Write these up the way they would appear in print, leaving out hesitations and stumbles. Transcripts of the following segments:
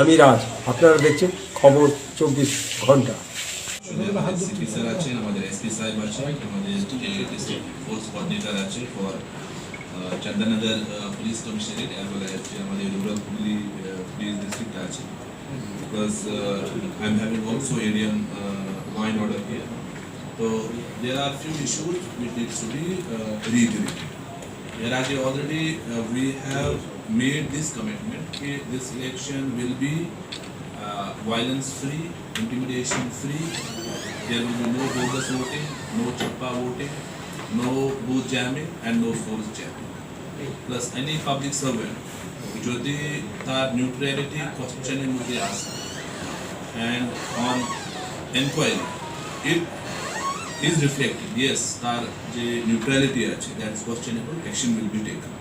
আমি রাজ, আপনারা দেখছেন খবর 24 ঘন্টা। সিপি স্যার আছেন, আমাদের এসপি সাহেব আছেন, আমাদের যে ডিস্ট্রিক্ট ফোর্স কোঅর্ডিনেটর আছে for Chandannagar police commissionerate as well as আমাদের রুরাল পুলিশ ডিস্ট্রিক্ট আছে, because I am having also এরিয়ান law and order here. So there are few issues which needs to be reiterated. Whereas already we have made this commitment that this election will be violence free, intimidation free. There will be no bogus voting, no chappa voting, no booth jamming and no force jamming. Plus any public servant যদি তার neutrality questionের মধ্যে আসে and on inquiry it is reflected, yes, তার যে neutrality আছে that is questionable, action will be taken.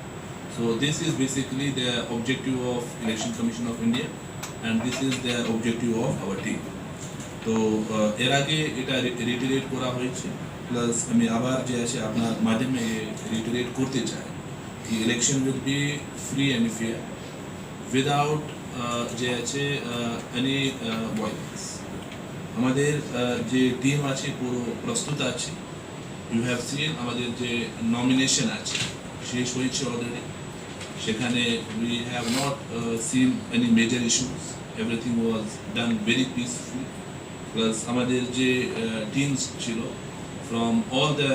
So this is basically the objective of Election Commission of India and this is the objective of our team. তো এর আগে এটা reiterate করা হয়েছে, plus আমি আবার যে আছে আপনার মাধ্যমে রিটারেট করতে চাই কি election will be free and fair without যে আছে এনি ভায়োলেন্স। আমাদের যে টিম আছে পুরো প্রস্তুত আছে। ইউ হ্যাভ সিন আমাদের যে নমিনেশন আছে শেষ হয়েছে অলরেডি, সেখানে we have not seen any major issues, everything was done very peacefully. Plus আমাদের যে টিমস ছিল ফ্রম অল দ্য